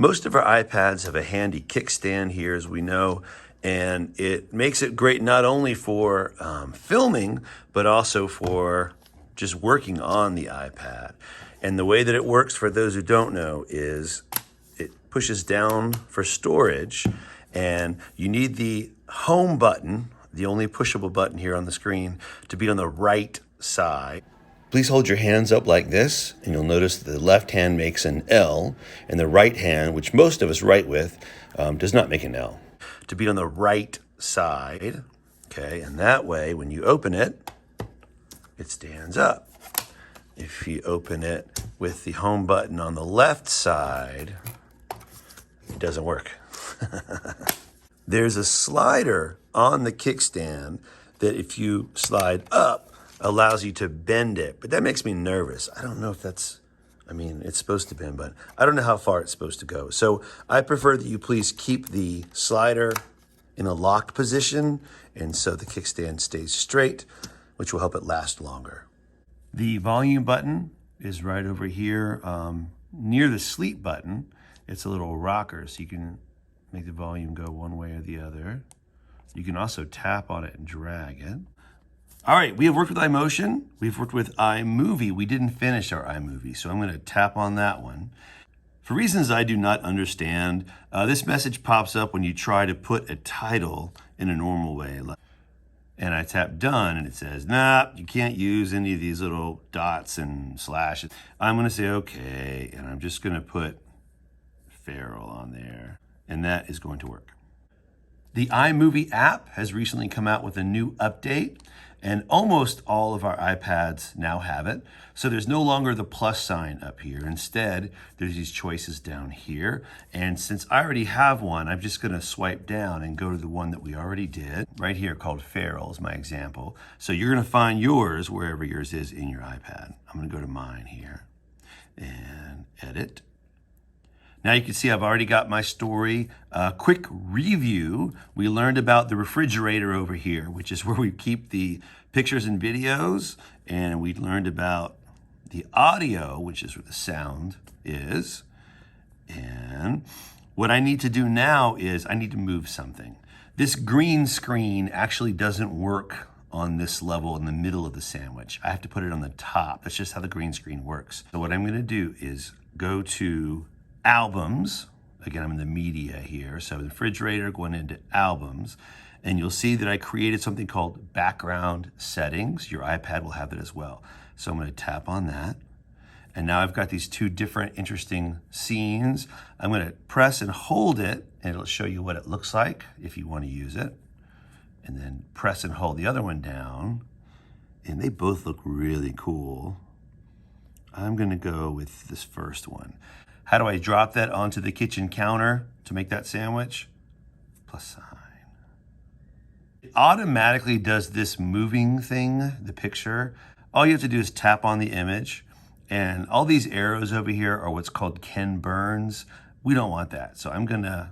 Most of our iPads have a handy kickstand here, as we know, and it makes it great not only for filming, but also for just working on the iPad. And the way that it works, for those who don't know, is it pushes down for storage, and you need the home button, the only pushable button here on the screen, to be on the right side. Please hold your hands up like this, and you'll notice that the left hand makes an L, and the right hand, which most of us write with, does not make an L. To be on the right side, okay, and that way, when you open it, it stands up. If you open it with the home button on the left side, it doesn't work. There's a slider on the kickstand that if you slide up, allows you to bend it, but that makes me nervous. I don't know if that's, it's supposed to bend, but I don't know how far it's supposed to go. So I prefer that you please keep the slider in a locked position, and so the kickstand stays straight, which will help it last longer. The volume button is right over here near the sleep button. It's a little rocker, so you can make the volume go one way or the other. You can also tap on it and drag it. All right, we have worked with iMotion. We've worked with iMovie. We didn't finish our iMovie, so I'm going to tap on that one. For reasons I do not understand, this message pops up when you try to put a title in a normal way. And I tap done, and it says, nah, you can't use any of these little dots and slashes. I'm going to say okay, and I'm just going to put Feral on there, and that is going to work. The iMovie app has recently come out with a new update, and almost all of our iPads now have it. So there's no longer the plus sign up here. Instead, there's these choices down here. And since I already have one, I'm just gonna swipe down and go to the one that we already did. Right here, called Feral is my example. So you're gonna find yours wherever yours is in your iPad. I'm gonna go to mine here and edit. Now you can see I've already got my story. Quick review. We learned about the refrigerator over here, which is where we keep the pictures and videos. And we learned about the audio, which is where the sound is. And what I need to do now is I need to move something. This green screen actually doesn't work on this level in the middle of the sandwich. I have to put it on the top. That's just how the green screen works. So what I'm gonna do is go to Albums. Again, I'm in the media here. So the refrigerator, going into albums, and you'll see that I created something called background settings. Your iPad will have that as well. So I'm going to tap on that. And now I've got these two different interesting scenes. I'm going to press and hold it, and it'll show you what it looks like if you want to use it. And then press and hold the other one down. And they both look really cool. I'm going to go with this first one. How do I drop that onto the kitchen counter to make that sandwich? Plus sign. It automatically does this moving thing, the picture. All you have to do is tap on the image, and all these arrows over here are what's called Ken Burns. We don't want that, so I'm gonna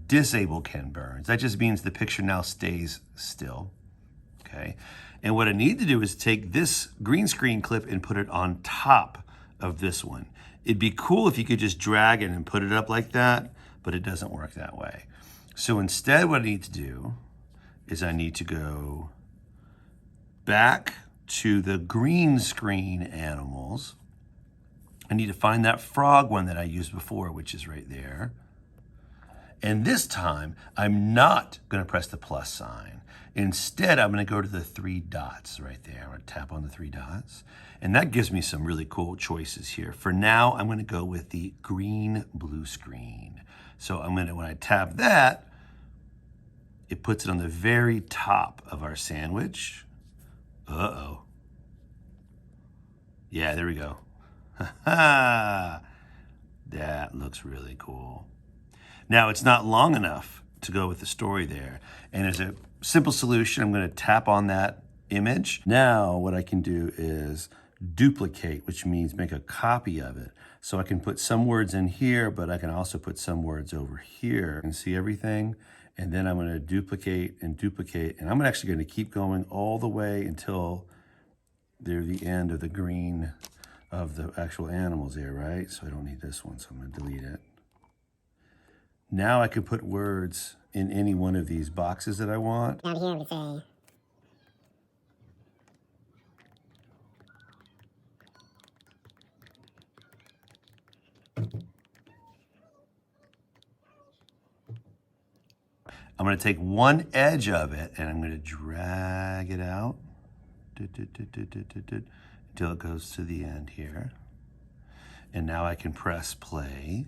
disable Ken Burns. That just means the picture now stays still, okay? And what I need to do is take this green screen clip and put it on top of this one. It'd be cool if you could just drag it and put it up like that, but it doesn't work that way. So instead, what I need to do is I need to go back to the green screen animals. I need to find that frog one that I used before, which is right there. And this time, I'm not gonna press the plus sign. Instead, I'm gonna go to the three dots right there. I'm gonna tap on the three dots. And that gives me some really cool choices here. For now, I'm gonna go with the green blue screen. So when I tap that, it puts it on the very top of our sandwich. Uh-oh. Yeah, there we go. That looks really cool. Now, it's not long enough to go with the story there. And as a simple solution, I'm gonna tap on that image. Now, what I can do is duplicate, which means make a copy of it. So I can put some words in here, but I can also put some words over here and see everything. And then I'm gonna duplicate, and I'm actually gonna keep going all the way until they're the end of the green of the actual animals here, right? So I don't need this one, so I'm gonna delete it. Now I can put words in any one of these boxes that I want. Down here we say, I'm going to take one edge of it and I'm going to drag it out until it goes to the end here. And now I can press play.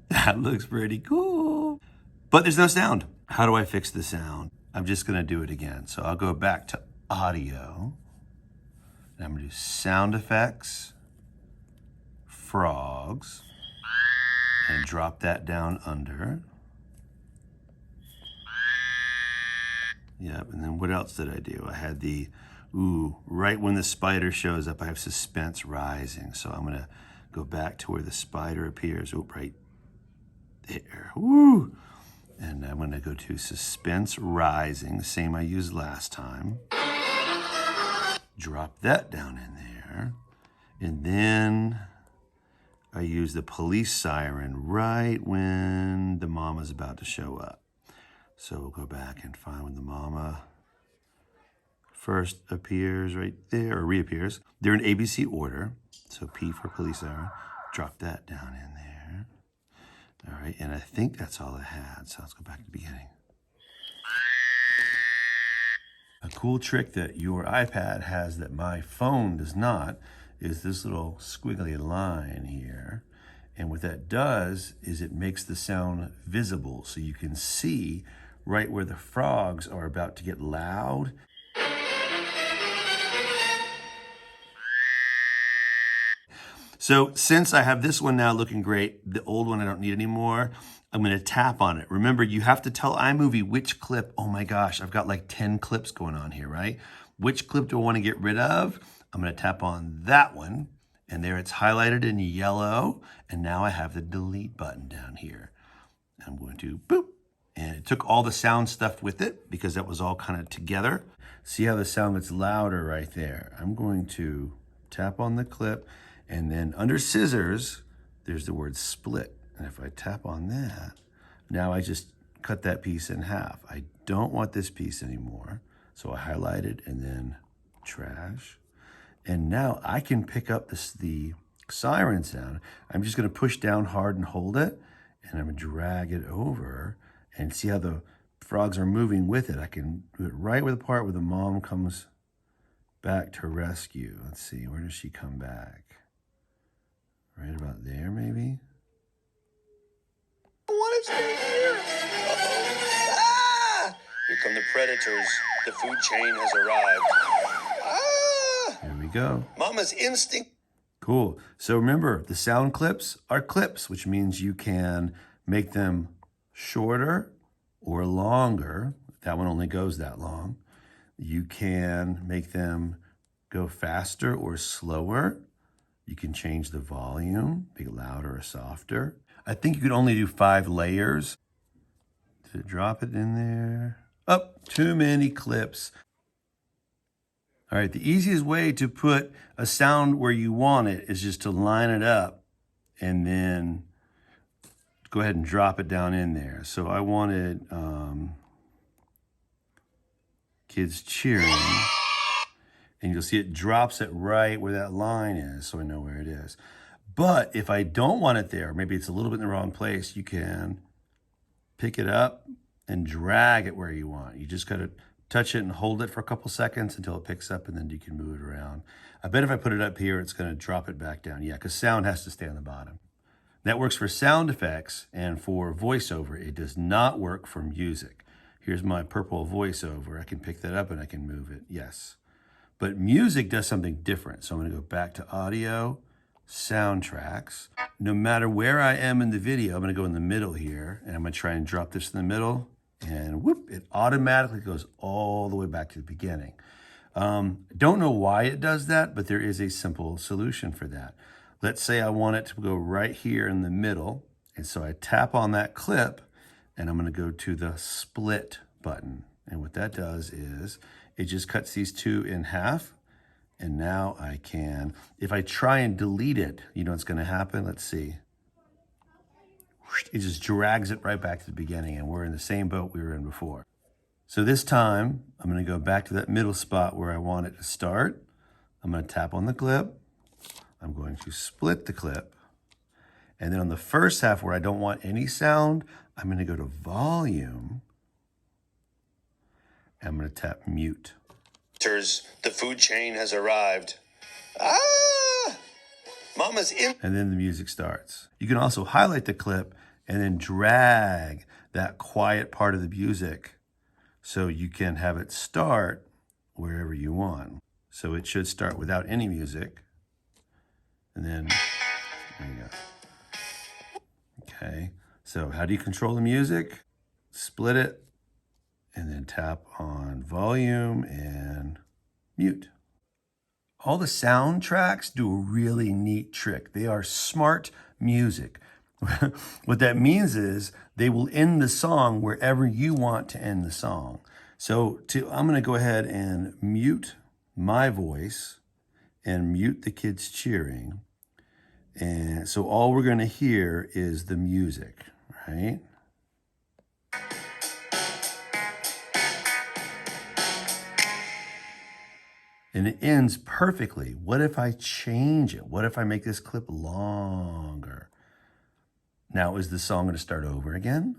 That looks pretty cool. But there's no sound. How do I fix the sound? I'm just going to do it again. So I'll go back to audio. And I'm going to do sound effects, frogs, and drop that down under. Yep, and then what else did I do? I had the, right when the spider shows up, I have suspense rising. So I'm gonna go back to where the spider appears. Right there, woo! And I'm gonna go to suspense rising, the same I used last time. Drop that down in there. And then I use the police siren right when the mama's about to show up. So we'll go back and find when the mama first appears right there, or reappears. They're in ABC order. So P for police siren. Drop that down in there. All right, and I think that's all I had. So let's go back to the beginning. A cool trick that your iPad has that my phone does not is this little squiggly line here. And what that does is it makes the sound visible so you can see right where the frogs are about to get loud. So since I have this one now looking great, the old one I don't need anymore, I'm gonna tap on it. Remember, you have to tell iMovie which clip. Oh my gosh, I've got like 10 clips going on here, right? Which clip do I wanna get rid of? I'm gonna tap on that one, and there it's highlighted in yellow, and now I have the delete button down here. I'm going to boop, and it took all the sound stuff with it because that was all kind of together. See how the sound gets louder right there. I'm going to tap on the clip, and then under scissors, there's the word split. And if I tap on that, now I just cut that piece in half. I don't want this piece anymore. So I highlight it and then trash. And now I can pick up the siren sound. I'm just gonna push down hard and hold it, and I'm gonna drag it over and see how the frogs are moving with it. I can do it right with the part where the mom comes back to rescue. Let's see, where does she come back? Right about there, maybe? I want to stay here. Ah! Here come the predators. The food chain has arrived. Ah! Here we go. Mama's instinct. Cool. So remember, the sound clips are clips, which means you can make them shorter or longer. That one only goes that long. You can make them go faster or slower. You can change the volume, make it louder or softer. I think you could only do 5 layers. Did it drop it in there? Oh, too many clips. All right, the easiest way to put a sound where you want it is just to line it up and then go ahead and drop it down in there. So I wanted kids cheering. And you'll see it drops it right where that line is, so I know where it is. But if I don't want it there, maybe it's a little bit in the wrong place, you can pick it up and drag it where you want. You just gotta touch it and hold it for a couple seconds until it picks up, and then you can move it around. I bet if I put it up here, it's gonna drop it back down. Yeah, because sound has to stay on the bottom. That works for sound effects and for voiceover. It does not work for music. Here's my purple voiceover. I can pick that up and I can move it, yes. But music does something different. So I'm gonna go back to audio, soundtracks. No matter where I am in the video, I'm gonna go in the middle here, and I'm gonna try and drop this in the middle, and whoop, it automatically goes all the way back to the beginning. Don't know why it does that, but there is a simple solution for that. Let's say I want it to go right here in the middle, and so I tap on that clip, and I'm gonna go to the split button. And what that does is, it just cuts these two in half, and now I can, if I try and delete it, you know what's gonna happen? Let's see. it just drags it right back to the beginning, and we're in the same boat we were in before. So this time, I'm going to go back to that middle spot where I want it to start. I'm going to tap on the clip. I'm going to split the clip. And then on the first half where I don't want any sound, I'm going to go to volume. I'm going to tap mute. The food chain has arrived. Ah! Mama's in. And then the music starts. You can also highlight the clip and then drag that quiet part of the music so you can have it start wherever you want. So it should start without any music. And then, there you go. Okay, so how do you control the music? Split it, and then tap on volume and mute. All the soundtracks do a really neat trick. They are smart music. What that means is they will end the song wherever you want to end the song. So I'm gonna go ahead and mute my voice and mute the kids cheering. And so all we're gonna hear is the music, right? And it ends perfectly. What if I change it? What if I make this clip longer? Now, is the song gonna start over again?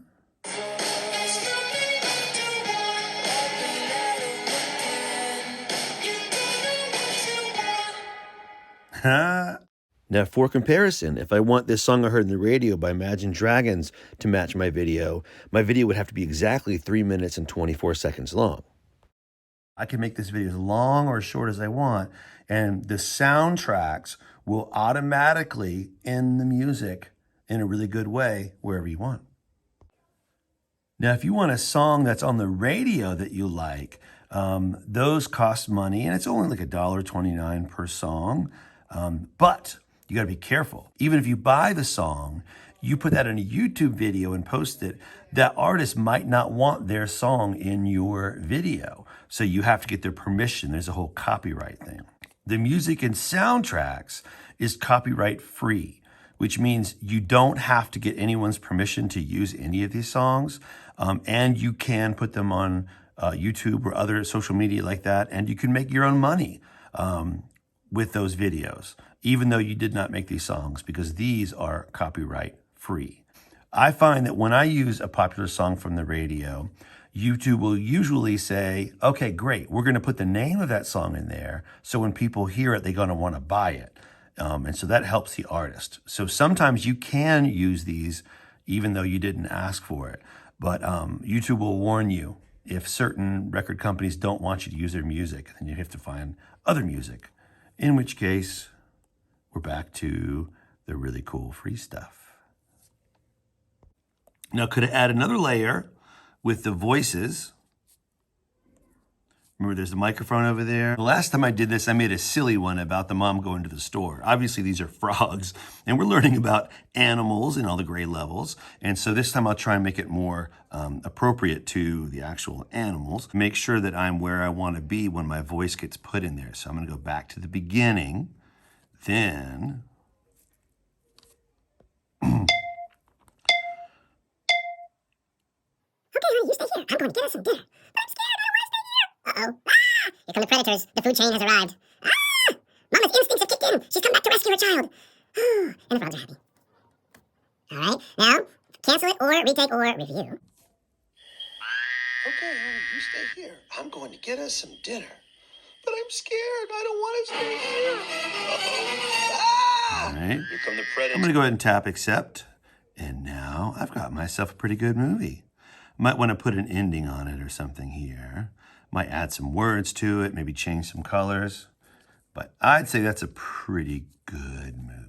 Now, for comparison, if I want this song I heard in the radio by Imagine Dragons to match my video would have to be exactly 3 minutes and 24 seconds long. I can make this video as long or as short as I want, and the soundtracks will automatically end the music in a really good way wherever you want. Now, if you want a song that's on the radio that you like, those cost money, and it's only like $1.29 per song, but you gotta be careful. Even if you buy the song, you put that in a YouTube video and post it, that artist might not want their song in your video. So you have to get their permission. There's a whole copyright thing. The music and soundtracks is copyright free, which means you don't have to get anyone's permission to use any of these songs. And you can put them on YouTube or other social media like that, and you can make your own money with those videos, even though you did not make these songs, because these are copyright free. I find that when I use a popular song from the radio, YouTube will usually say, okay, great, we're gonna put the name of that song in there, so when people hear it, they're gonna wanna buy it. And so that helps the artist. So sometimes you can use these even though you didn't ask for it, but YouTube will warn you if certain record companies don't want you to use their music, then you have to find other music, in which case, we're back to the really cool free stuff. Now, could I add another layer with the voices? Remember, there's the microphone over there. The last time I did this, I made a silly one about the mom going to the store. Obviously, these are frogs, and we're learning about animals in all the grade levels. And so this time I'll try and make it more appropriate to the actual animals. Make sure that I'm where I want to be when my voice gets put in there. So I'm going to go back to the beginning. Then Okay, honey, you stay here. I'm going to get us some dinner. But I'm scared. I don't want to stay here. Uh-oh. Ah! Here come the predators. The food chain has arrived. Ah! Mama's instincts have kicked in. She's come back to rescue her child. And the frogs are happy. All right. Now, cancel it or retake or review. Okay, honey, you stay here. I'm going to get us some dinner. But I'm scared. I don't want to stay here. Uh-oh. Ah! All right. Here come the predators. I'm going to go ahead and tap accept. And now I've got myself a pretty good movie. Might want to put an ending on it or something here. Might add some words to it, maybe change some colors. But I'd say that's a pretty good movie.